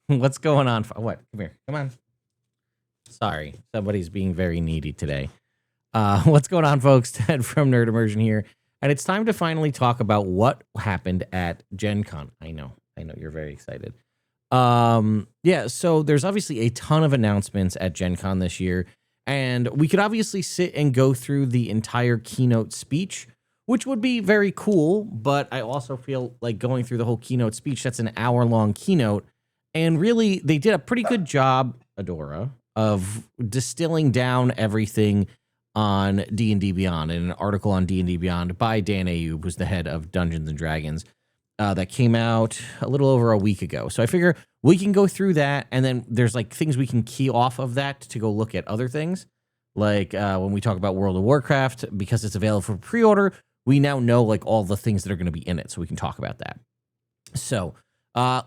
What's going on? What? Come here. Come on. Sorry, somebody's being very needy today. What's going on, folks? Ted from Nerd Immersion here, and it's time to finally talk about what happened at GenCon. I know, you're very excited. Yeah, so there's obviously a ton of announcements at GenCon this year, and we could obviously sit and go through the entire keynote speech, which would be very cool, but I also feel like going through the whole keynote speech, that's an hour-long keynote, and really, they did a pretty good job, Adora, of distilling down everything on D&D Beyond in an article on D&D Beyond by Dan Ayub, who's the head of Dungeons & Dragons, that came out a little over a week ago. So I figure we can go through that, and then there's like things we can key off of that to go look at other things. Like when we talk about World of Warcraft, because it's available for pre-order, we now know like all the things that are going to be in it, so we can talk about that. So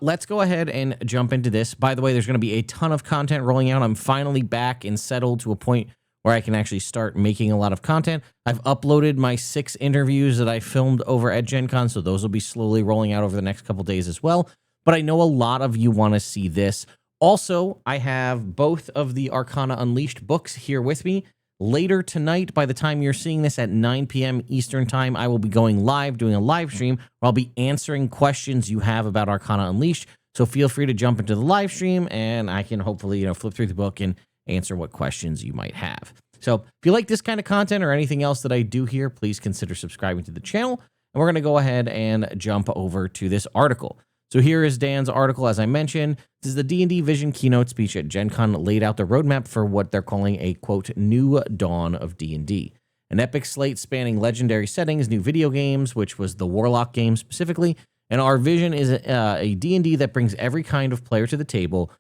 let's go ahead and jump into this. By the way, there's going to be a ton of content rolling out. I'm finally back and settled to a point where I can actually start making a lot of content. I've uploaded my 6 interviews that I filmed over at GenCon, so those will be slowly rolling out over the next couple days as well. But I know a lot of you want to see this. Also, I have both of the Arcana Unleashed books here with me. Later tonight, by the time you're seeing this at 9 p.m. Eastern Time, I will be going live, doing a live stream, where I'll be answering questions you have about Arcana Unleashed. So feel free to jump into the live stream, and I can hopefully, flip through the book and answer what questions you might have. So if you like this kind of content or anything else that I do here, please consider subscribing to the channel. And we're going to go ahead and jump over to this article. So here is Dan's article. As I mentioned, this is the D&D Vision keynote speech at GenCon, laid out the roadmap for what they're calling a, quote, new dawn of D&D. An epic slate spanning legendary settings, new video games, which was the Warlock game specifically. And our vision is a D&D that brings every kind of player to the table.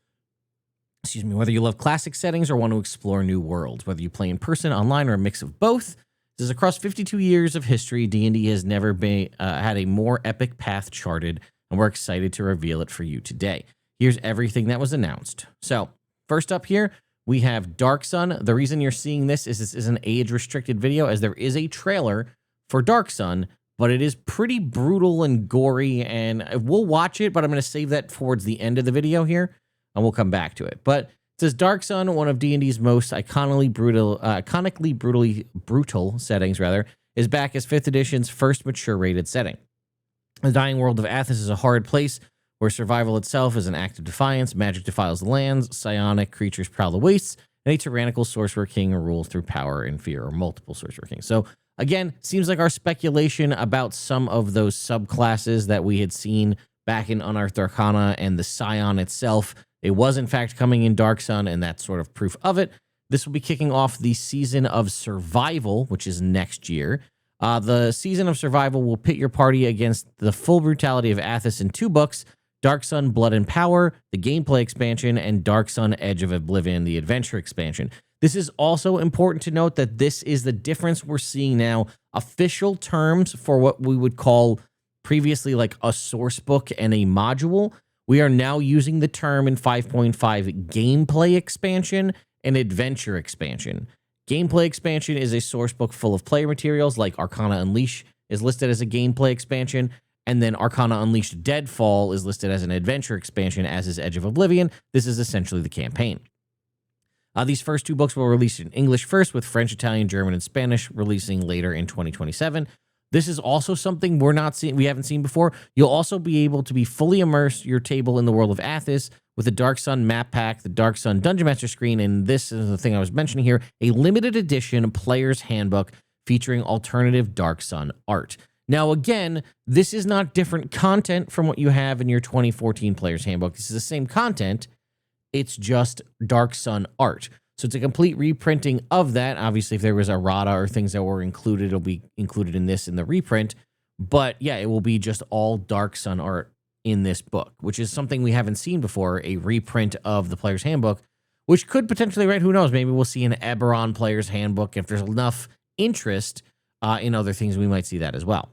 Excuse me, whether you love classic settings or want to explore new worlds, whether you play in person, online, or a mix of both. This is across 52 years of history. D&D has never been had a more epic path charted, and we're excited to reveal it for you today. Here's everything that was announced. So first up here, we have Dark Sun. The reason you're seeing this is an age-restricted video, as there is a trailer for Dark Sun, but it is pretty brutal and gory, and we'll watch it, but I'm going to save that towards the end of the video here, and we'll come back to it. But it says Dark Sun, one of D&D's most iconically brutal settings, is back as 5th edition's first mature rated setting. The dying world of Athos is a horrid place where survival itself is an act of defiance. Magic defiles the lands, psionic creatures prowl the wastes, and a tyrannical sorcerer king rules through power and fear, or multiple sorcerer kings. So again, seems like our speculation about some of those subclasses that we had seen back in Unearthed Arcana and the Scion itself, it was in fact coming in Dark Sun, and that's sort of proof of it. This will be kicking off the season of Survival, which is next year. The season of Survival will pit your party against the full brutality of Athos in 2 books, Dark Sun Blood and Power, the gameplay expansion, and Dark Sun Edge of Oblivion, the adventure expansion. This is also important to note that this is the difference we're seeing now. Official terms for what we would call previously like a source book and a module. We are now using the term in 5.5 gameplay expansion and adventure expansion. Gameplay expansion is a source book full of player materials, like Arcana Unleashed is listed as a gameplay expansion, and then Arcana Unleashed Deadfall is listed as an adventure expansion, as is Edge of Oblivion. This is essentially the campaign. These first 2 books will release in English first, with French, Italian, German, and Spanish releasing later in 2027. This is also something we haven't seen before. You'll also be able to be fully immerse your table in the world of Athos with the Dark Sun map pack, the Dark Sun Dungeon Master screen, and this is the thing I was mentioning here, a limited edition player's handbook featuring alternative Dark Sun art. Now, again, this is not different content from what you have in your 2014 player's handbook. This is the same content. It's just Dark Sun art. So it's a complete reprinting of that. Obviously, if there was errata or things that were included, it'll be included in the reprint. But yeah, it will be just all Dark Sun art in this book, which is something we haven't seen before, a reprint of the Player's Handbook, which could potentially, right, who knows, maybe we'll see an Eberron Player's Handbook. If there's enough interest in other things, we might see that as well.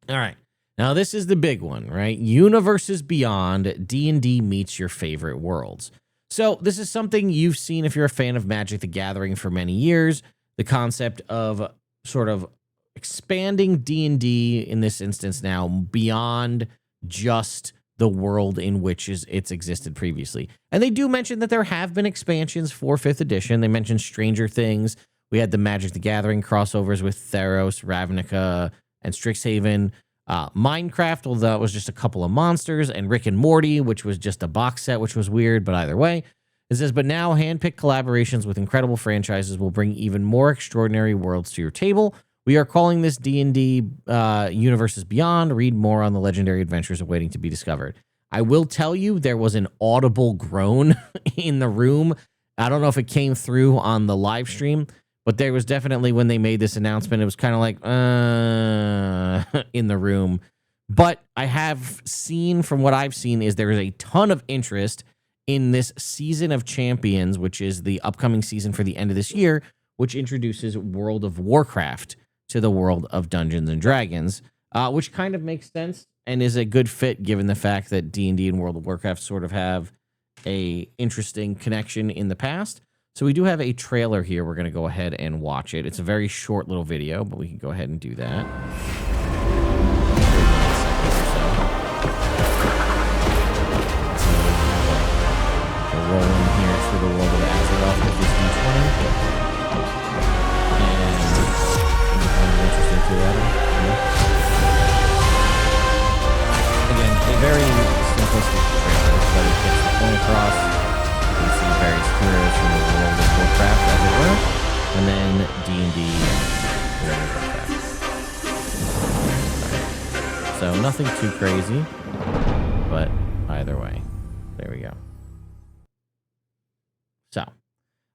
All right. Now, this is the big one, right? Universes Beyond, D&D meets your favorite worlds. So this is something you've seen if you're a fan of Magic the Gathering for many years. The concept of sort of expanding D&D in this instance now beyond just the the world in which it's existed previously. And they do mention that there have been expansions for 5th edition. They mentioned Stranger Things. We had the Magic the Gathering crossovers with Theros, Ravnica, and Strixhaven. Minecraft, although it was just a couple of monsters, and Rick and Morty, which was just a box set, which was weird, but either way. It says, but now hand-picked collaborations with incredible franchises will bring even more extraordinary worlds to your table. We are calling this D&D Universes Beyond. Read more on the legendary adventures awaiting to be discovered. I will tell you, there was an audible groan in the room. I don't know if it came through on the live stream, but there was definitely, when they made this announcement, it was kind of like, in the room. But I have seen, from what I've seen, is there is a ton of interest in this Season of Champions, which is the upcoming season for the end of this year, which introduces World of Warcraft to the world of Dungeons and Dragons, which kind of makes sense and is a good fit given the fact that D&D and World of Warcraft sort of have a interesting connection in the past. So we do have a trailer here. We're going to go ahead and watch it. It's a very short little video, but we can go ahead and do that. We're rolling here through the world of Azeroth with this D20. Again, a very simplistic trailer, but it gets the point across. You can see various heroes from the world of Warcraft, as it were, and then D&D Beyond Updates. So nothing too crazy, but either way, there we go. So,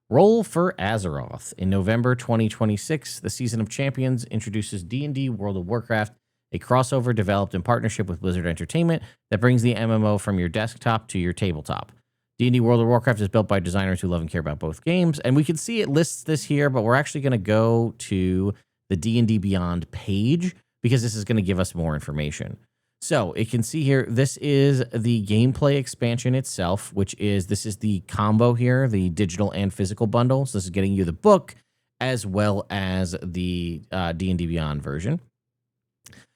roll for Azeroth. In November 2026, the Season of Champions introduces D&D World of Warcraft, a crossover developed in partnership with Blizzard Entertainment that brings the MMO from your desktop to your tabletop. D&D World of Warcraft is built by designers who love and care about both games, and we can see it lists this here, but we're actually going to go to the D&D Beyond page because this is going to give us more information. So it can see here, this is the gameplay expansion itself, this is the combo here, the digital and physical bundle. So this is getting you the book as well as the D&D Beyond version.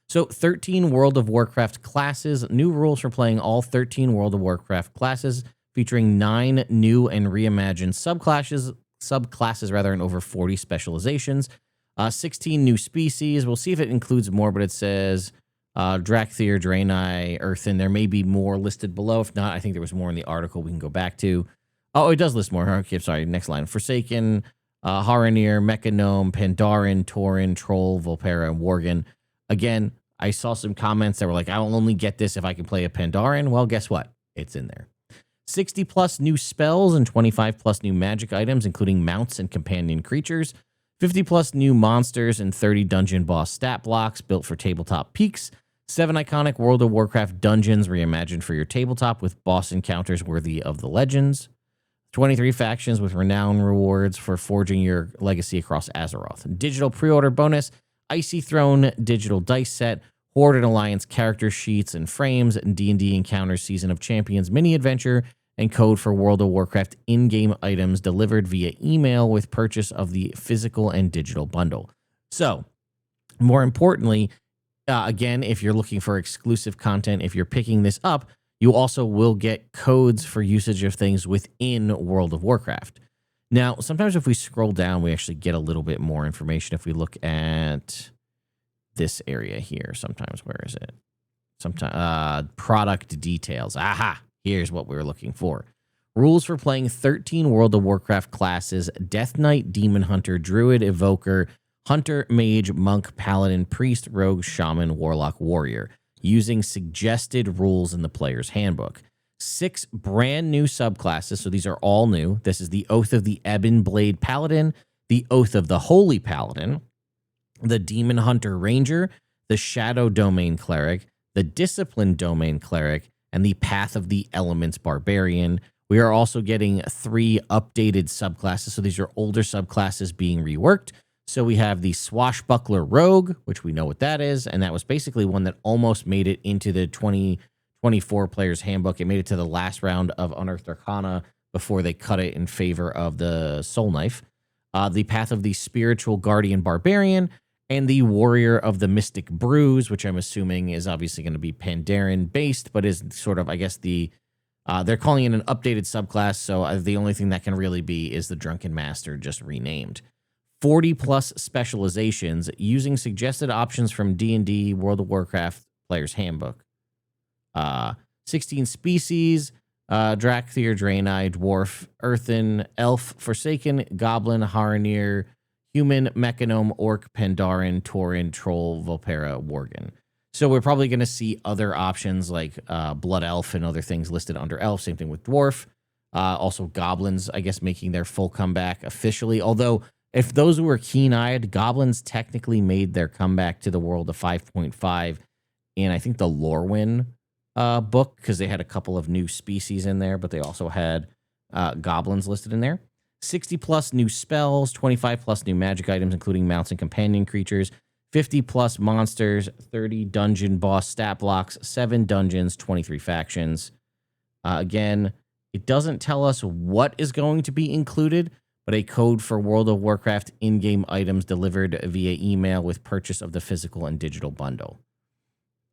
So 13 World of Warcraft classes, new rules for playing all 13 World of Warcraft classes, featuring 9 new and reimagined subclasses and over 40 specializations. 16 new species. We'll see if it includes more, but it says Drakthir, Draenei, Earthen. There may be more listed below. If not, I think there was more in the article we can go back to. Oh, it does list more. Okay, sorry. Next line. Forsaken, Haranir, Mechanome, Pandaren, Tauren, Troll, Volpera, and Worgen. Again, I saw some comments that were like, I'll only get this if I can play a Pandaren. Well, guess what? It's in there. 60 plus new spells and 25 plus new magic items, including mounts and companion creatures. 50 plus new monsters and 30 dungeon boss stat blocks built for tabletop peaks. 7 iconic World of Warcraft dungeons reimagined for your tabletop with boss encounters worthy of the legends. 23 factions with renown rewards for forging your legacy across Azeroth. Digital pre-order bonus, Icy Throne digital dice set, Horde and Alliance character sheets and frames, and D&D Encounters Season of Champions mini adventure, and code for World of Warcraft in-game items delivered via email with purchase of the physical and digital bundle. So, more importantly, again, if you're looking for exclusive content, if you're picking this up, you also will get codes for usage of things within World of Warcraft. Now, sometimes if we scroll down, we actually get a little bit more information. If we look at this area here, sometimes, where is it? Sometimes product details. Aha! Here's what we were looking for. Rules for playing 13 World of Warcraft classes: Death Knight, Demon Hunter, Druid, Evoker, Hunter, Mage, Monk, Paladin, Priest, Rogue, Shaman, Warlock, Warrior, using suggested rules in the player's handbook. 6 brand new subclasses, so these are all new. This is the Oath of the Ebon Blade Paladin, the Oath of the Holy Paladin, the Demon Hunter Ranger, the Shadow Domain Cleric, the Discipline Domain Cleric, and the Path of the Elements Barbarian. We are also getting 3 updated subclasses, so these are older subclasses being reworked. So we have the Swashbuckler Rogue, which we know what that is, and that was basically one that almost made it into the 2024 Player's Handbook. It made it to the last round of Unearthed Arcana before they cut it in favor of the Soul Knife. The Path of the Spiritual Guardian Barbarian, and the Warrior of the Mystic Brews, which I'm assuming is obviously going to be Pandaren based, but is sort of, I guess, they're calling it an updated subclass, so the only thing that can really be is the Drunken Master, just renamed. 40 plus specializations using suggested options from D&D World of Warcraft Player's Handbook. 16 species, Drakthir, Draenei, Dwarf, Earthen, Elf, Forsaken, Goblin, Haranir, Human, Mechanome, Orc, Pandaren, Tauren, Troll, Volpera, Worgen. So we're probably going to see other options like Blood Elf and other things listed under Elf. Same thing with Dwarf. Also Goblins, I guess, making their full comeback officially. Although, if those who were keen-eyed, Goblins technically made their comeback to the world of 5.5 in, I think, the Lorwyn book, because they had a couple of new species in there, but they also had Goblins listed in there. 60 plus new spells, 25 plus new magic items, including mounts and companion creatures, 50 plus monsters, 30 dungeon boss stat blocks, 7 dungeons, 23 factions. Again, it doesn't tell us what is going to be included, but a code for World of Warcraft in-game items delivered via email with purchase of the physical and digital bundle.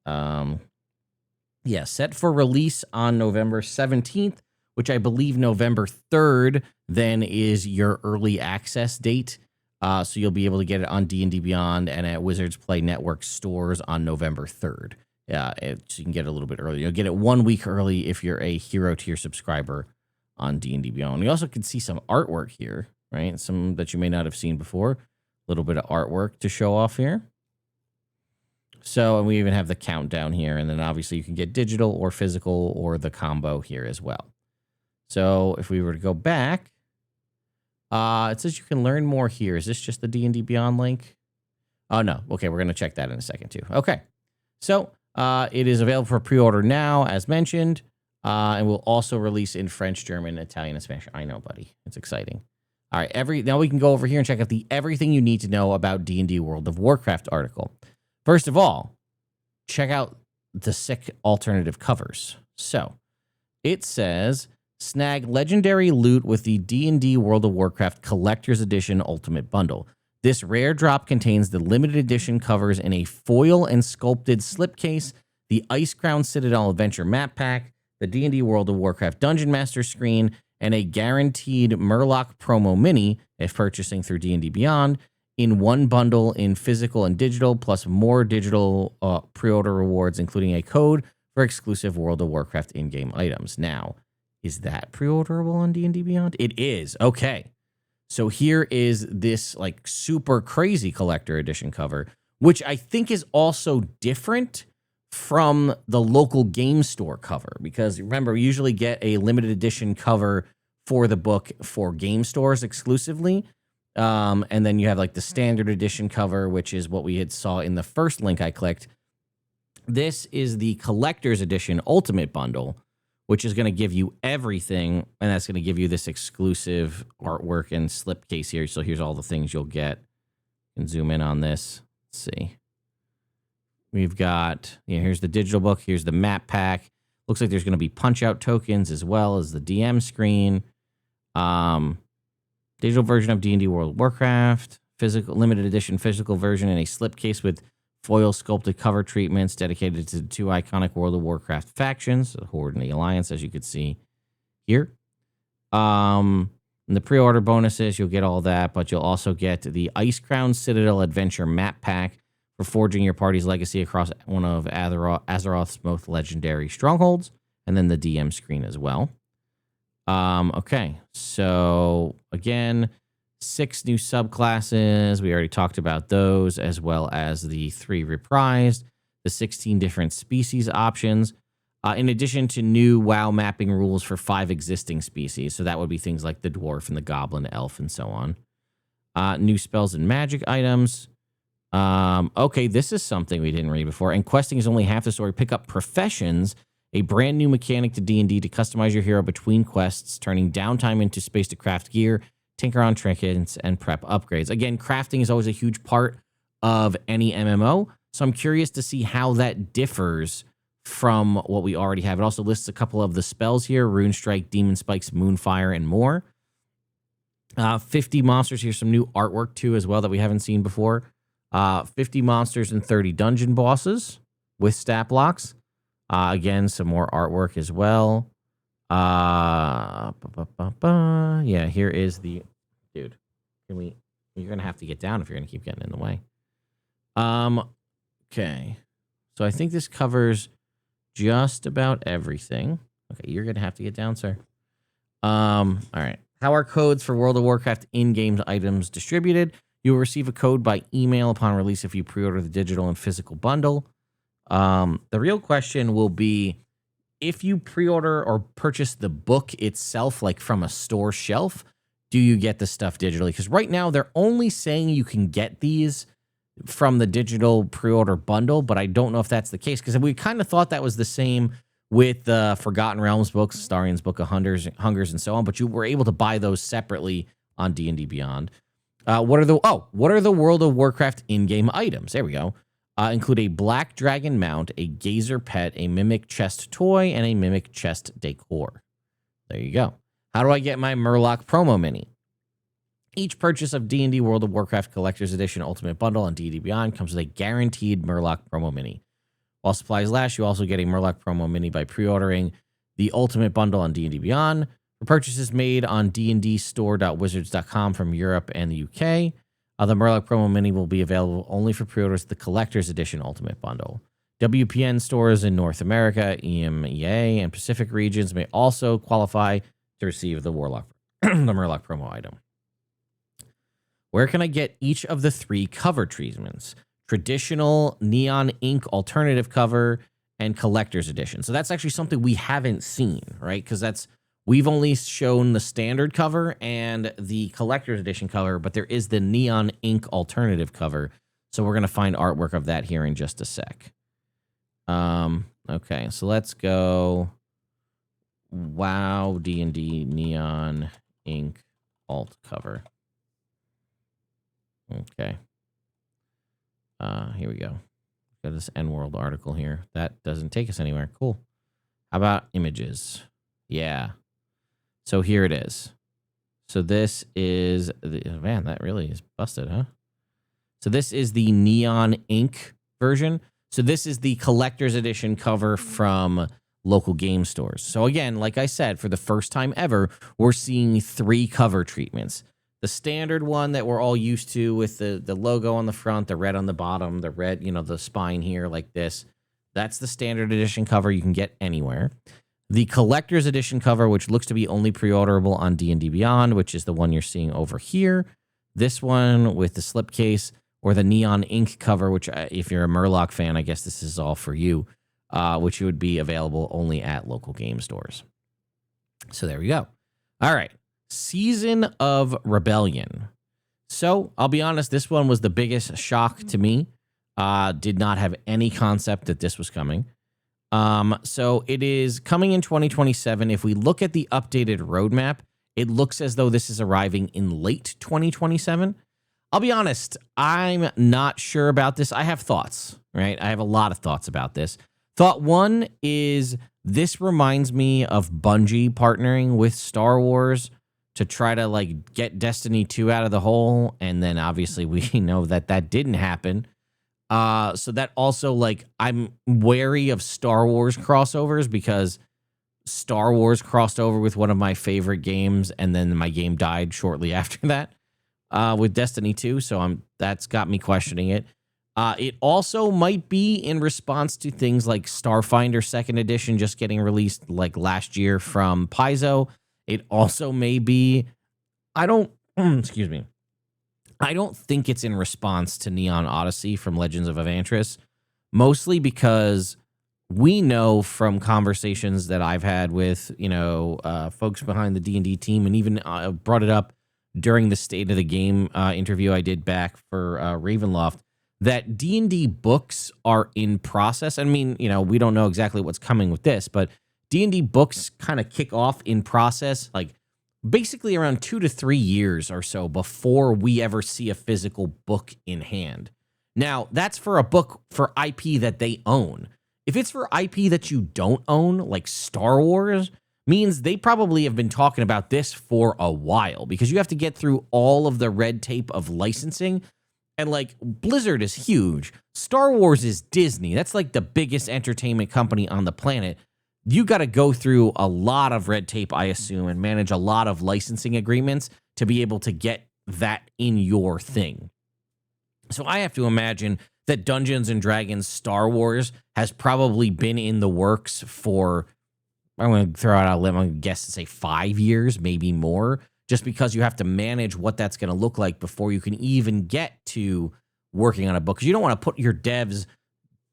Yeah, set for release on November 17th, which I believe November 3rd then is your early access date. So you'll be able to get it on D&D Beyond and at Wizards Play Network stores on November 3rd. So you can get it a little bit earlier. You'll get it 1 week early if you're a Hero Tier subscriber on D&D Beyond. You also can see some artwork here, right? Some that you may not have seen before. A little bit of artwork to show off here. So, and we even have the countdown here. And then obviously you can get digital or physical or the combo here as well. So if we were to go back, it says you can learn more here. Is this just the D&D Beyond link? Oh, no. Okay, we're going to check that in a second too. Okay. So it is available for pre-order now, as mentioned. And we'll also release in French, German, Italian, and Spanish. I know, buddy. It's exciting. All right. Now we can go over here and check out the everything you need to know about D&D World of Warcraft article. First of all, check out the sick alternative covers. So it says, snag legendary loot with the D&D World of Warcraft Collector's Edition Ultimate Bundle. This rare drop contains the limited edition covers in a foil and sculpted slipcase, the Icecrown Citadel Adventure map pack, the D&D World of Warcraft Dungeon Master screen, and a guaranteed Murloc promo mini, if purchasing through D&D Beyond, in one bundle in physical and digital, plus more digital pre-order rewards, including a code for exclusive World of Warcraft in-game items. Now, is that pre-orderable on D&D Beyond? It is. Okay. So here is this like super crazy collector edition cover, which I think is also different from the local game store cover, because remember, we usually get a limited edition cover for the book for game stores exclusively. And then you have like the standard edition cover, which is what we had saw in the first link I clicked. This is the collector's edition ultimate bundle, which is going to give you everything. And that's going to give you this exclusive artwork and slipcase here. So here's all the things you'll get. You can zoom in on this. Let's see. We've got, here's the digital book. Here's the map pack. Looks like there's going to be punch out tokens as well as the DM screen. Digital version of D&D World of Warcraft, physical limited edition physical version in a slipcase with foil sculpted cover treatments dedicated to the 2 iconic World of Warcraft factions, the Horde and the Alliance, as you can see here. And the pre-order bonuses, you'll get all that, but you'll also get the Icecrown Citadel Adventure map pack for forging your party's legacy across one of Azeroth's most legendary strongholds, and then the DM screen as well. Okay, so again, 6 new subclasses. We already talked about those, as well as the 3 reprised, the 16 different species options, in addition to new WoW mapping rules for 5 existing species. So that would be things like the dwarf and the goblin, elf, and so on. New spells and magic items. Okay, this is something we didn't read before. And questing is only half the story. Pick up professions, a brand new mechanic to D&D to customize your hero between quests, turning downtime into space to craft gear, tinker on trinkets, and prep upgrades. Again, crafting is always a huge part of any MMO, so I'm curious to see how that differs from what we already have. It also lists a couple of the spells here: Rune Strike, Demon Spikes, Moonfire, and more. 50 monsters. Here's some new artwork too as well that we haven't seen before. 50 monsters and 30 dungeon bosses with stat blocks. Again, some more artwork as well. Yeah, here is the dude. You're gonna have to get down if you're gonna keep getting in the way. Okay. So I think this covers just about everything. Okay, you're gonna have to get down, sir. All right. How are codes for World of Warcraft in-game items distributed? You will receive a code by email upon release if you pre-order the digital and physical bundle. The real question will be, if you pre-order or purchase the book itself, like from a store shelf, do you get the stuff digitally? Because right now they're only saying you can get these from the digital pre-order bundle, but I don't know if that's the case, because we kind of thought that was the same with the Forgotten Realms books, Starian's Book of Hungers, and so on, but you were able to buy those separately on D&D Beyond. What are the World of Warcraft in-game items? There we go. Include a black dragon mount, a gazer pet, a mimic chest toy, and a mimic chest decor. There you go. How do I get my Murloc promo mini? Each purchase of D&D World of Warcraft Collector's Edition Ultimate Bundle on D&D Beyond comes with a guaranteed Murloc promo mini. While supplies last, you also get a Murloc promo mini by pre-ordering the Ultimate Bundle on D&D Beyond. For purchases made on dndstore.wizards.com from Europe and the UK, the Murloc promo mini will be available only for pre-orders of the Collector's Edition Ultimate Bundle. WPN stores in North America, EMEA, and Pacific regions may also qualify to receive the Warlock, the Murloc promo item. Where can I get each of the 3 cover treatments? Traditional, neon ink alternative cover, and collector's edition. So that's actually something we haven't seen, right? Because we've only shown the standard cover and the collector's edition cover, but there is the neon ink alternative cover. So we're going to find artwork of that here in just a sec. Okay, so let's go. WoW D&D neon ink alt cover. Okay. Here we go. Got this N-World article here. That doesn't take us anywhere. Cool. How about images? Yeah. So here it is. So this is man, that really is busted, huh? So this is the neon ink version. So this is the collector's edition cover from local game stores. So again, like I said, for the first time ever, we're seeing 3 cover treatments. The standard one that we're all used to with the logo on the front, the red on the bottom, the red, the spine here like this. That's the standard edition cover you can get anywhere. The collector's edition cover, which looks to be only pre-orderable on D&D Beyond, which is the one you're seeing over here. This one with the slipcase, or the neon ink cover, which if you're a Murloc fan, I guess this is all for you, which would be available only at local game stores. So there we go. All right. Season of Rebellion. So I'll be honest, this one was the biggest shock to me. Did not have any concept that this was coming. So it is coming in 2027. If we look at the updated roadmap, it looks as though this is arriving in late 2027. I'll be honest, I'm not sure about this. I have thoughts, right? I have a lot of thoughts about this. Thought 1 is this reminds me of Bungie partnering with Star Wars to try to get Destiny 2 out of the hole. And then obviously we know that didn't happen. So that also I'm wary of Star Wars crossovers because Star Wars crossed over with one of my favorite games. And then my game died shortly after that with Destiny 2. So that's got me questioning it. It also might be in response to things like Starfinder 2nd Edition just getting released last year from Paizo. It also may be, excuse me. I don't think it's in response to Neon Odyssey from Legends of Avantris, mostly because we know from conversations that I've had with, folks behind the D&D team, and even brought it up during the State of the Game interview I did back for Ravenloft, that D&D books are in process. I mean, we don't know exactly what's coming with this, but D&D books kind of kick off in process, basically around 2 to 3 years or so before we ever see a physical book in hand. Now, that's for a book for IP that they own. If it's for IP that you don't own, like Star Wars, means they probably have been talking about this for a while because you have to get through all of the red tape of licensing. And like Blizzard is huge. Star Wars is Disney. That's like the biggest entertainment company on the planet. You got to go through a lot of red tape, I assume, and manage a lot of licensing agreements to be able to get that in your thing. So I have to imagine that Dungeons and Dragons Star Wars has probably been in the works for, I'm going to throw out a limb, I'm going to guess to say 5 years, maybe more, just because you have to manage what that's going to look like before you can even get to working on a book. Because you don't want to put your devs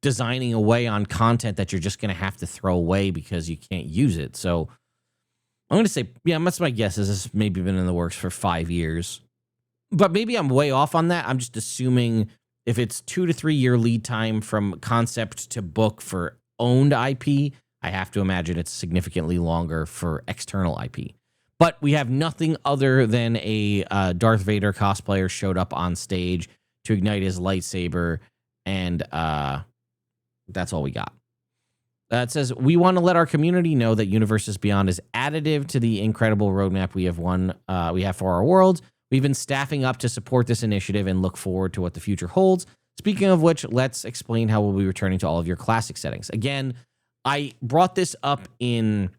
designing away on content that you're just going to have to throw away because you can't use it. So I'm going to say, yeah, that's my guess, is this maybe been in the works for 5 years. But maybe I'm way off on that. I'm just assuming if it's 2 to 3 year lead time from concept to book for owned IP, I have to imagine it's significantly longer for external IP. But we have nothing other than a Darth Vader cosplayer showed up on stage to ignite his lightsaber, and that's all we got. It says, we want to let our community know that Universes Beyond is additive to the incredible roadmap we have for our worlds. We've been staffing up to support this initiative and look forward to what the future holds. Speaking of which, let's explain how we'll be returning to all of your classic settings. Again, I brought this up in,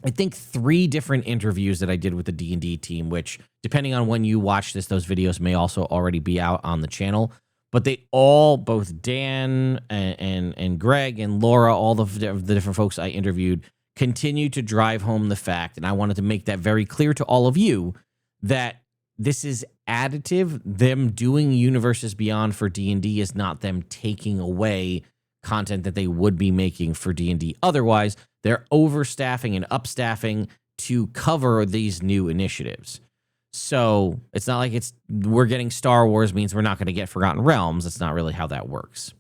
I think, 3 different interviews that I did with the D&D team, which, depending on when you watch this, those videos may also already be out on the channel. But they all, both Dan and Greg and Laura, all the different folks I interviewed, continue to drive home the fact, and I wanted to make that very clear to all of you, that this is additive. Them doing Universes Beyond for D&D is not them taking away content that they would be making for D&D. Otherwise, they're overstaffing and upstaffing to cover these new initiatives. So it's not like we're getting Star Wars means we're not going to get Forgotten Realms. That's not really how that works.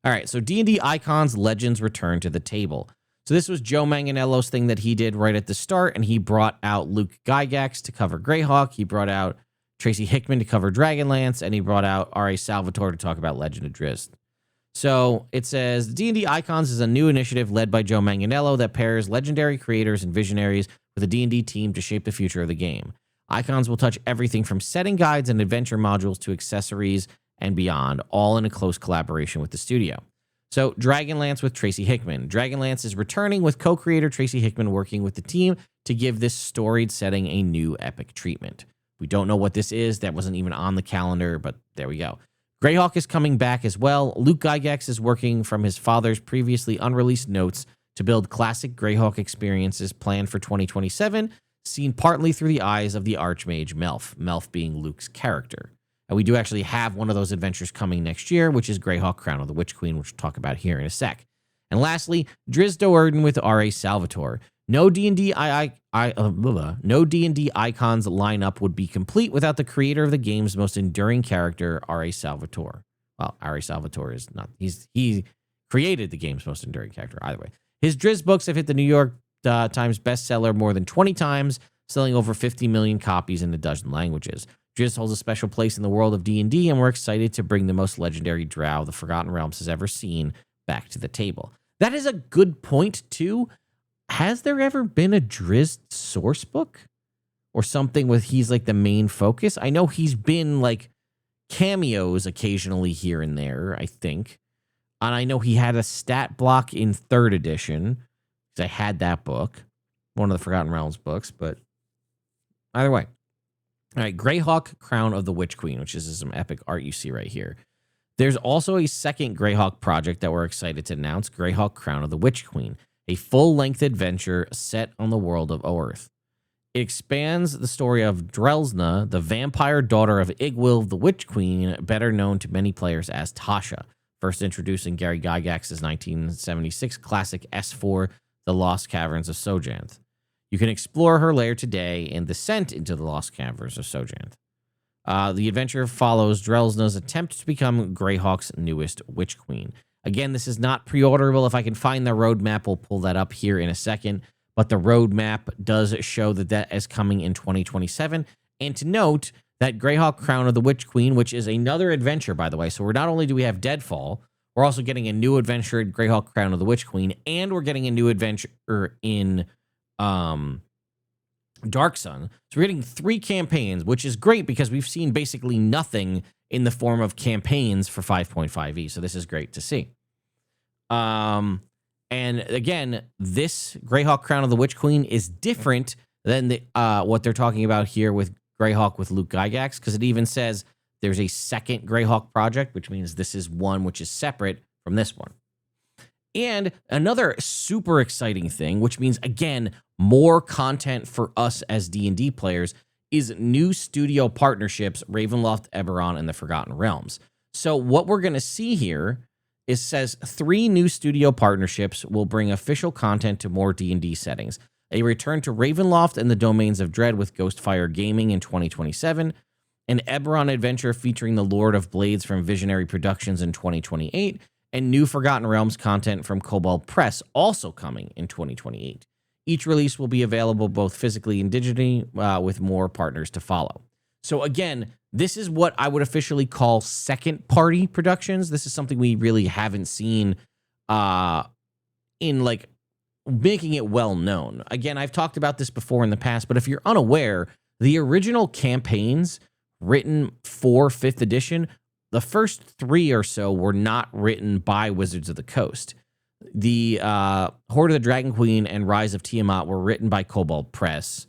All right, so D&D Icons Legends return to the table. So this was Joe Manganiello's thing that he did right at the start, and he brought out Luke Gygax to cover Greyhawk. He brought out Tracy Hickman to cover Dragonlance, and he brought out R.A. Salvatore to talk about Legend of Drizzt. So it says, D&D Icons is a new initiative led by Joe Manganiello that pairs legendary creators and visionaries with a D&D team to shape the future of the game. Icons will touch everything from setting guides and adventure modules to accessories and beyond, all in a close collaboration with the studio. So Dragonlance with Tracy Hickman. Dragonlance is returning with co-creator Tracy Hickman working with the team to give this storied setting a new epic treatment. We don't know what this is. That wasn't even on the calendar, but there we go. Greyhawk is coming back as well. Luke Gygax is working from his father's previously unreleased notes to build classic Greyhawk experiences planned for 2027, seen partly through the eyes of the Archmage Melf, Melf being Luke's character. And we do actually have one of those adventures coming next year, which is Greyhawk Crown of the Witch Queen, which we'll talk about here in a sec. And lastly, Drizzt Do'Urden with R.A. Salvatore. No D&D Icons lineup would be complete without the creator of the game's most enduring character, R.A. Salvatore. Well, R.A. Salvatore is not. He created the game's most enduring character, either way. His Drizzt books have hit the New York Times bestseller more than 20 times, selling over 50 million copies in a dozen languages. Drizzt holds a special place in the world of D&D, and we're excited to bring the most legendary drow the Forgotten Realms has ever seen back to the table. That is a good point, too. Has there ever been a Drizzt source book? Or something with he's like the main focus? I know he's been like cameos occasionally here and there, I think. And I know he had a stat block in 3rd edition, because I had that book, one of the Forgotten Realms books, but either way. All right, Greyhawk Crown of the Witch Queen, which is some epic art you see right here. There's also a second Greyhawk project that we're excited to announce, Greyhawk Crown of the Witch Queen, a full-length adventure set on the world of Oerth. It expands the story of Drelsna, the vampire daughter of Igwil the Witch Queen, better known to many players as Tasha, first introduced in Gary Gygax's 1976 classic S4, The Lost Caverns of Sojanth. You can explore her lair today in Descent into the Lost Caverns of Sojanth. The adventure follows Drelsna's attempt to become Greyhawk's newest Witch Queen. Again, this is not pre-orderable. If I can find the roadmap, we'll pull that up here in a second. But the roadmap does show that that is coming in 2027. And to note that Greyhawk Crown of the Witch Queen, which is another adventure, by the way. So we're not only do we have Deadfall, we're also getting a new adventure in Greyhawk Crown of the Witch Queen, and we're getting a new adventure in Dark Sun. So we're getting 3 campaigns, which is great because we've seen basically nothing in the form of campaigns for 5.5e. So this is great to see. And again, this Greyhawk Crown of the Witch Queen is different than what they're talking about here with Greyhawk with Luke Gygax, because it even says there's a second Greyhawk project, which means this is one which is separate from this one. And another super exciting thing, which means, again, more content for us as D&D players, is new studio partnerships, Ravenloft, Eberron, and the Forgotten Realms. So what we're going to see here is says 3 new studio partnerships will bring official content to more D&D settings. A return to Ravenloft and the Domains of Dread with Ghostfire Gaming in 2027, an Eberron adventure featuring the Lord of Blades from Visionary Productions in 2028, and new Forgotten Realms content from Cobalt Press also coming in 2028. Each release will be available both physically and digitally, with more partners to follow. So again, this is what I would officially call second-party productions. This is something we really haven't seen in like making it well known. Again, I've talked about this before in the past, but if you're unaware, the original campaigns written for 5th edition, the first 3 or so were not written by Wizards of the Coast. The Horde of the Dragon Queen and Rise of Tiamat were written by Cobalt Press.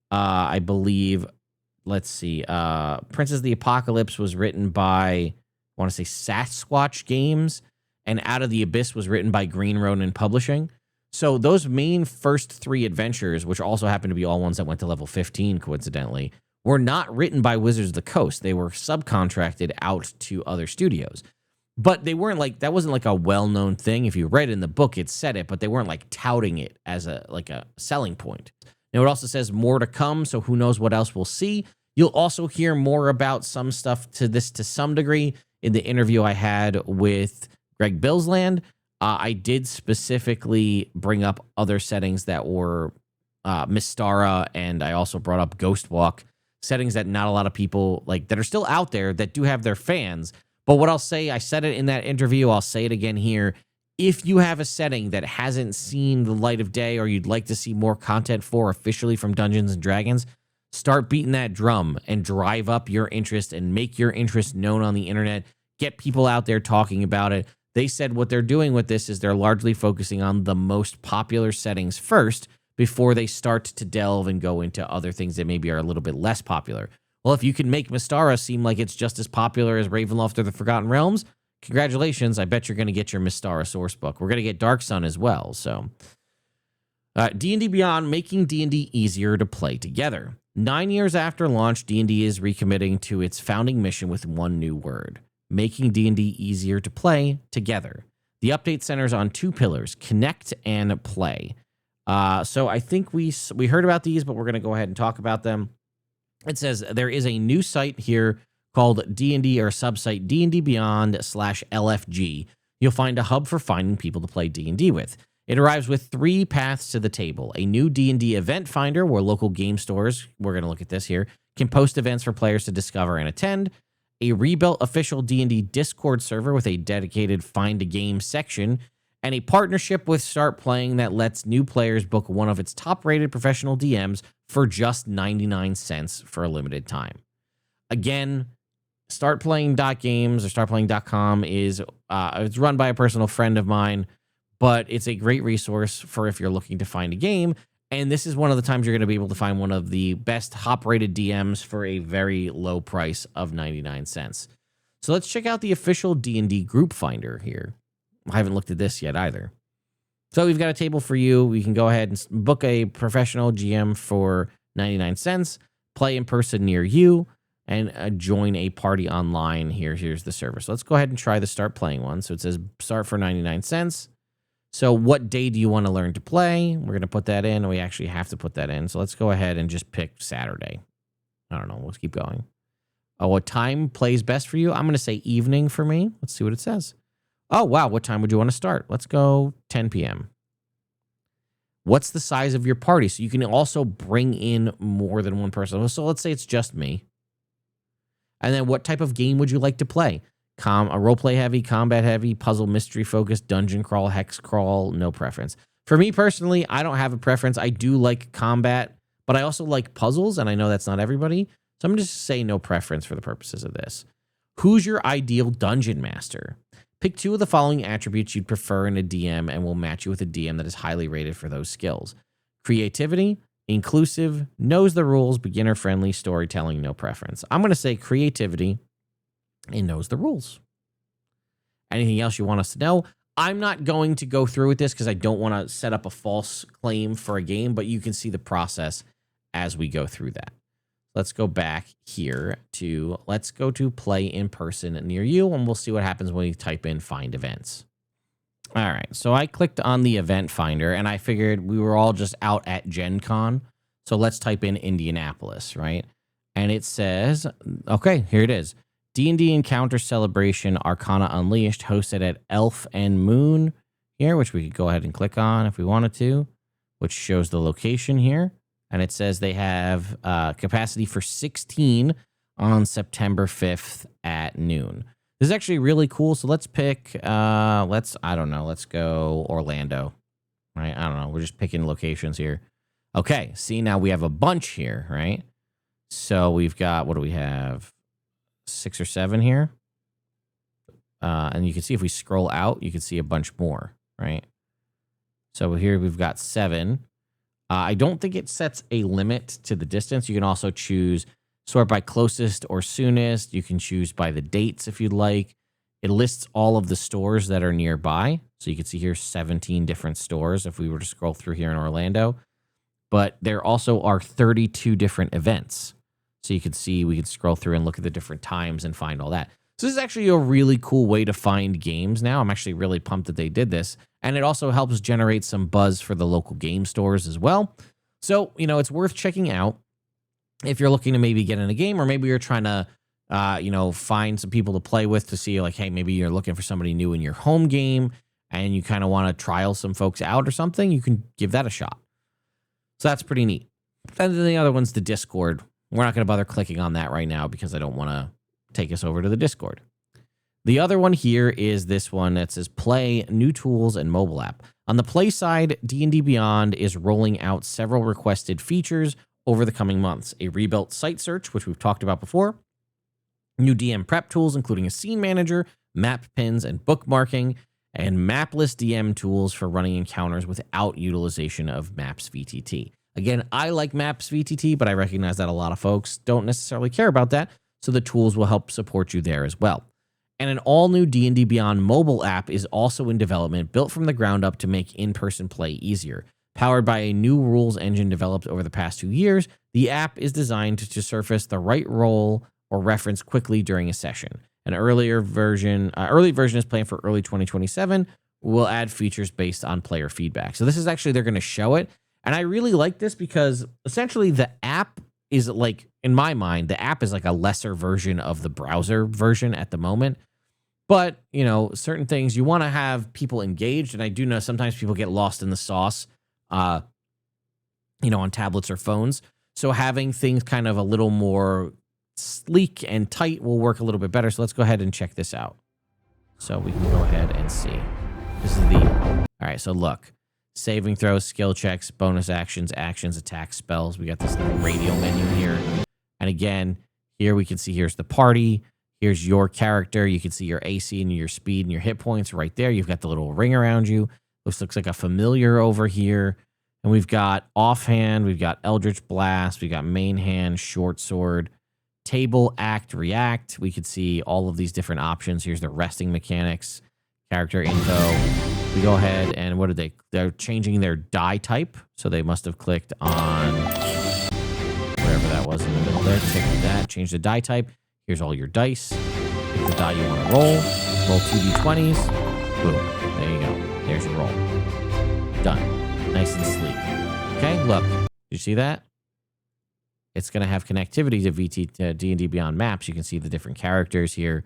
I believe, let's see, Princess of the Apocalypse was written by, I want to say, Sasquatch Games, and Out of the Abyss was written by Green Ronin Publishing. So those main first 3 adventures, which also happen to be all ones that went to level 15, coincidentally, were not written by Wizards of the Coast. They were subcontracted out to other studios. But they weren't like, that wasn't like a well-known thing. If you read in the book, it said it, but they weren't like touting it as a selling point. Now, it also says more to come, so who knows what else we'll see. You'll also hear more about some stuff to some degree in the interview I had with Greg Billsland. I did specifically bring up other settings that were Mystara, and I also brought up Ghostwalk, settings that not a lot of people like that are still out there that do have their fans. But what I'll say, I said it in that interview, I'll say it again here. If you have a setting that hasn't seen the light of day or you'd like to see more content for officially from Dungeons & Dragons, start beating that drum and drive up your interest and make your interest known on the internet. Get people out there talking about it. They said what they're doing with this is they're largely focusing on the most popular settings first before they start to delve and go into other things that maybe are a little bit less popular. Well, if you can make Mystara seem like it's just as popular as Ravenloft or the Forgotten Realms, congratulations. I bet you're going to get your Mystara source book. We're going to get Dark Sun as well. So, D&D Beyond, making D&D easier to play together. 9 years after launch, D&D is recommitting to its founding mission with one new word: making D&D easier to play together. The update centers on 2 pillars: connect and play. So I think we heard about these, but we're going to go ahead and talk about them. It says there is a new site here called D&D, or subsite D&D Beyond /LFG. You'll find a hub for finding people to play D&D with. It arrives with 3 paths to the table: a new D&D event finder where local game stores, we're going to look at this here, can post events for players to discover and attend; a rebuilt official D&D Discord server with a dedicated find a game section; and a partnership with Start Playing that lets new players book one of its top-rated professional DMs for just 99 cents for a limited time. Again, startplaying.games or startplaying.com is it's run by a personal friend of mine, but it's a great resource for if you're looking to find a game. And this is one of the times you're going to be able to find one of the best top-rated DMs for a very low price of 99 cents. So let's check out the official D&D group finder here. I haven't looked at this yet either. So we've got a table for you. You can go ahead and book a professional GM for 99 cents, play in person near you, and join a party online. Here's the server. So let's go ahead and try the Start Playing one. So it says start for 99 cents. So what day do you want to learn to play? We're going to put that in. We actually have to put that in. So let's go ahead and just pick Saturday. I don't know. Let's keep going. Oh, what time plays best for you? I'm going to say evening for me. Let's see what it says. Oh, wow. What time would you want to start? Let's go 10 p.m. What's the size of your party? So you can also bring in more than one person. So let's say it's just me. And then what type of game would you like to play? A roleplay heavy, combat heavy, puzzle, mystery focused, dungeon crawl, hex crawl, no preference. For me personally, I don't have a preference. I do like combat, but I also like puzzles, and I know that's not everybody. So I'm just saying no preference for the purposes of this. Who's your ideal dungeon master? Pick 2 of the following attributes you'd prefer in a DM and we'll match you with a DM that is highly rated for those skills. Creativity, inclusive, knows the rules, beginner friendly, storytelling, no preference. I'm going to say creativity and knows the rules. Anything else you want us to know? I'm not going to go through with this because I don't want to set up a false claim for a game, but you can see the process as we go through that. Let's go back here to, let's go to play in person near you, and we'll see what happens when you type in find events. All right, so I clicked on the event finder, and I figured we were all just out at GenCon, so let's type in Indianapolis, right? And it says, okay, here it is. D&D Encounter Celebration Arcana Unleashed, hosted at Elf and Moon here, which we could go ahead and click on if we wanted to, which shows the location here. And it says they have capacity for 16 on September 5th at noon. This is actually really cool. So let's pick, let's go Orlando, right? I don't know. We're just picking locations here. Okay. See, now we have a bunch here, right? So we've got, what do we have? 6 or 7 here. And you can see if we scroll out, you can see a bunch more, right? So here we've got 7. I don't think it sets a limit to the distance. You can also choose sort by closest or soonest. You can choose by the dates if you'd like. It lists all of the stores that are nearby. So you can see here 17 different stores if we were to scroll through here in Orlando. But there also are 32 different events. So you can see, we can scroll through and look at the different times and find all that. So this is actually a really cool way to find games now. I'm actually really pumped that they did this. And it also helps generate some buzz for the local game stores as well. So, you know, it's worth checking out if you're looking to maybe get in a game, or maybe you're trying to, find some people to play with to see, like, hey, maybe you're looking for somebody new in your home game and you kind of want to trial some folks out or something. You can give that a shot. So that's pretty neat. And then the other one's the Discord. We're not going to bother clicking on that right now because I don't want to take us over to the Discord. The other one here is this one that says Play, New Tools, and Mobile App. On the Play side, D&D Beyond is rolling out several requested features over the coming months. A rebuilt site search, which we've talked about before. New DM prep tools, including a scene manager, map pins, and bookmarking, and mapless DM tools for running encounters without utilization of Maps VTT. Again, I like Maps VTT, but I recognize that a lot of folks don't necessarily care about that, so the tools will help support you there as well. And an all-new D&D Beyond mobile app is also in development, built from the ground up to make in-person play easier. Powered by a new rules engine developed over the past 2 years, the app is designed to surface the right role or reference quickly during a session. An early version is planned for early 2027. We'll add features based on player feedback. So this is actually, they're going to show it. And I really like this because essentially the app is like, in my mind, the app is like a lesser version of the browser version at the moment. But, you know, certain things you want to have people engaged. And I do know sometimes people get lost in the sauce, on tablets or phones. So having things kind of a little more sleek and tight will work a little bit better. So let's go ahead and check this out. So we can go ahead and see. This is all right, so look. Saving throws, skill checks, bonus actions, attacks, spells. We got this little radio menu here. And again, here we can see here's the party. Here's your character. You can see your AC and your speed and your hit points right there. You've got the little ring around you. This looks like a familiar over here. And we've got offhand, we've got Eldritch Blast, we've got main hand, short sword, table, act, react. We could see all of these different options. Here's the resting mechanics, character info. We go ahead and what did they're changing their die type. So they must have clicked on wherever that was in the middle there. Click that, change the die type. Here's all your dice. Pick the die you want to roll. Roll 2d20s. Boom. There you go. There's your roll. Done. Nice and sleek. Okay, look. Did you see that? It's going to have connectivity to D&D Beyond Maps. You can see the different characters here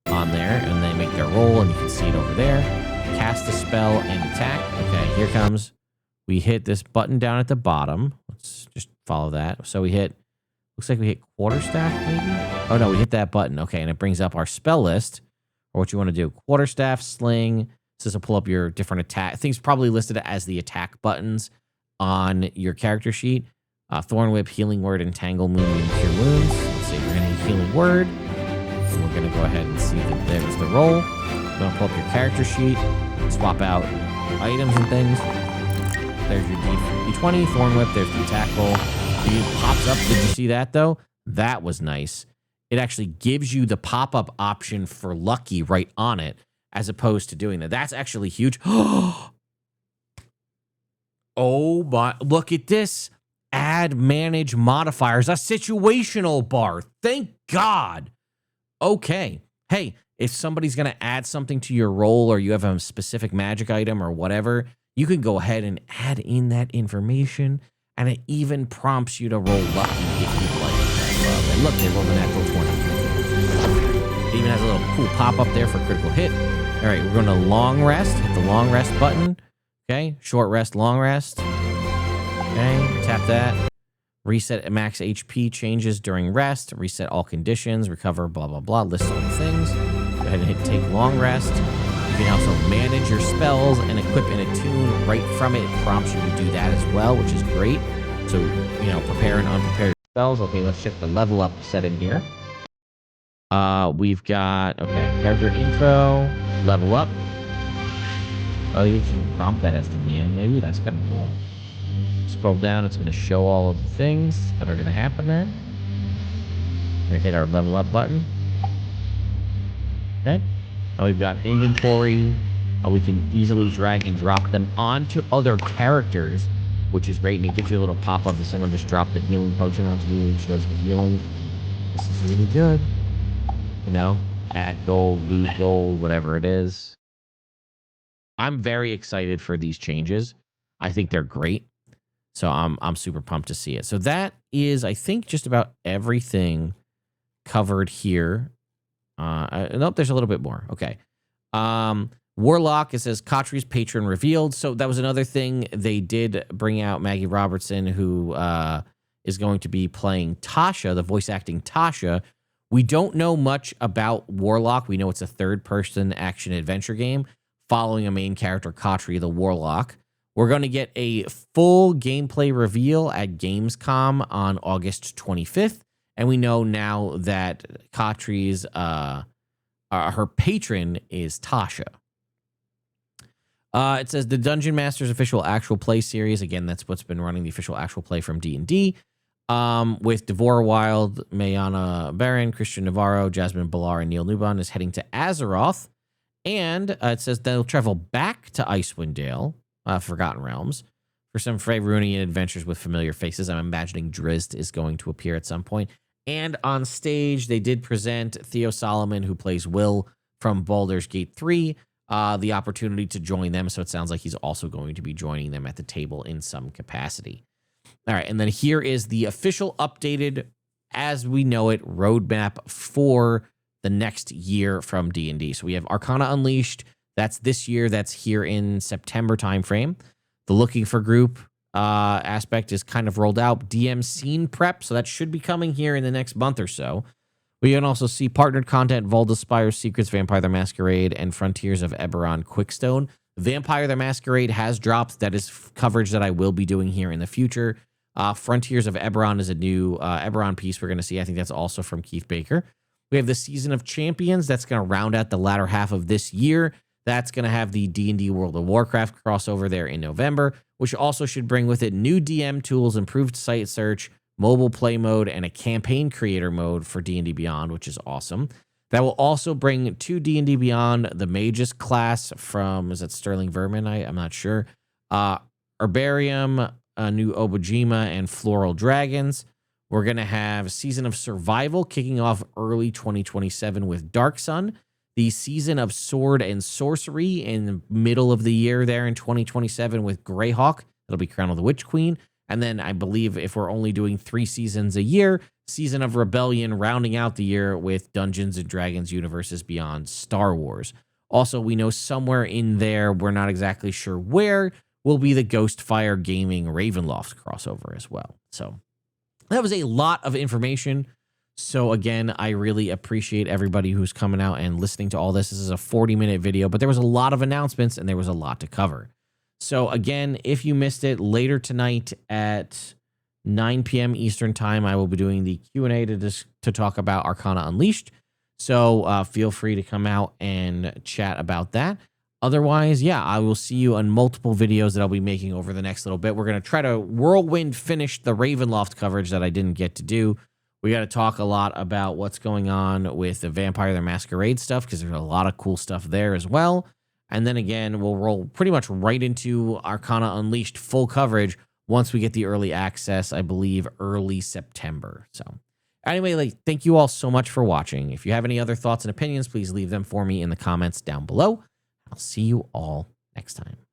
on there, and they make their roll, and you can see it over there. Cast a spell and attack. Okay, here comes. We hit this button down at the bottom. Let's just follow that. So we hit, looks like we hit quarterstaff maybe? Oh no, we hit that button. Okay, and it brings up our spell list, or what you want to do. Quarterstaff, sling. So this will pull up your different attack. Things probably listed as the attack buttons on your character sheet. Thorn Whip, Healing Word, Entangle, Moon, Cure Wounds. Let's see if we're going to Healing Word. And we're going to go ahead and see that there's the roll. We're going to pull up your character sheet, swap out items and things. There's your D20, Thorn Whip. There's the tackle. It pops up. Did you see that, though? That was nice. It actually gives you the pop-up option for Lucky right on it, as opposed to doing that. That's actually huge. Oh, my. Look at this. Add manage modifiers. A situational bar. Thank God. Okay. Hey, if somebody's going to add something to your roll or you have a specific magic item or whatever, you can go ahead and add in that information, and it even prompts you to roll Lucky if you'd like. And look, they rolled a natural 20. It even has a little cool pop-up there for critical hit. All right, we're going to long rest. Hit the long rest button. Okay, short rest, long rest. Okay, tap that. Reset max HP changes during rest. Reset all conditions. Recover, blah, blah, blah. List all the things. Go ahead and hit take long rest. You can also manage your spells and equip and attune right from it. It prompts you to do that as well, which is great. So, you know, prepare and unprepare your spells. Okay, let's shift the level up setting here. We've got, okay, character info, level up. Oh, you can prompt that as to the end, maybe. That's kind of cool. Scroll down, it's going to show all of the things that are going to happen there. We're going to hit our level up button. Okay. Now we've got inventory. We can easily drag and drop them onto other characters, which is great. And it gives you a little pop-up that someone just dropped the healing potion onto you and shows the healing. This is really good. You know, add gold, lose gold, whatever it is. I'm very excited for these changes. I think they're great. So I'm super pumped to see it. So that is, I think, just about everything covered here. Nope, there's a little bit more. Okay. Warlock, it says Khatri's patron revealed. So that was another thing. They did bring out Maggie Robertson, who is going to be playing Tasha, the voice acting Tasha. We don't know much about Warlock. We know it's a third-person action-adventure game following a main character, Khatri the Warlock. We're going to get a full gameplay reveal at Gamescom on August 25th. And we know now that Khatri's, her patron is Tasha. It says the Dungeon Master's official actual play series. Again, that's what's been running the official actual play from D&D. With Devora Wild, Mayana Baron, Christian Navarro, Jasmine Ballar, and Neil Newbon is heading to Azeroth. And it says they'll travel back to Icewind Dale, Forgotten Realms, for some Faerunian adventures with familiar faces. I'm imagining Drizzt is going to appear at some point. And on stage, they did present Theo Solomon, who plays Will from Baldur's Gate 3, the opportunity to join them. So it sounds like he's also going to be joining them at the table in some capacity. All right, and then here is the official updated, as we know it, roadmap for the next year from D&D. So we have Arcana Unleashed. That's this year. That's here in September timeframe. The Looking for Group aspect is kind of rolled out. DM Scene Prep, so that should be coming here in the next month or so. We can also see partnered content, Volda Spire's Secrets, Vampire the Masquerade, and Frontiers of Eberron Quickstone. Vampire the Masquerade has dropped. That is coverage that I will be doing here in the future. Frontiers of Eberron is a new Eberron piece we're going to see. I think that's also from Keith Baker. We have the Season of Champions. That's going to round out the latter half of this year. That's going to have the D&D World of Warcraft crossover there in November, which also should bring with it new DM tools, improved site search, mobile play mode, and a campaign creator mode for D&D Beyond, which is awesome. That will also bring to D&D Beyond the Magus class from, is that Sterling Vermin? I'm not sure. Herbarium, a new Obojima, and Floral Dragons. We're going to have Season of Survival kicking off early 2027 with Dark Sun. The Season of Sword and Sorcery in the middle of the year there in 2027 with Greyhawk. That'll be Crown of the Witch Queen. And then I believe if we're only doing 3 seasons a year, Season of Rebellion rounding out the year with Dungeons & Dragons Universes Beyond Star Wars. Also, we know somewhere in there, we're not exactly sure where, will be the Ghostfire Gaming Ravenloft crossover as well. So that was a lot of information. So again, I really appreciate everybody who's coming out and listening to all this. This is a 40-minute video, but there was a lot of announcements and there was a lot to cover. So again, if you missed it, later tonight at 9 p.m. Eastern time, I will be doing the Q&A to talk about Arcana Unleashed. So feel free to come out and chat about that. Otherwise, yeah, I will see you on multiple videos that I'll be making over the next little bit. We're going to try to whirlwind finish the Ravenloft coverage that I didn't get to do. We got to talk a lot about what's going on with the Vampire the Masquerade stuff, because there's a lot of cool stuff there as well. And then again, we'll roll pretty much right into Arcana Unleashed full coverage once we get the early access, I believe, early September. So anyway, thank you all so much for watching. If you have any other thoughts and opinions, please leave them for me in the comments down below. I'll see you all next time.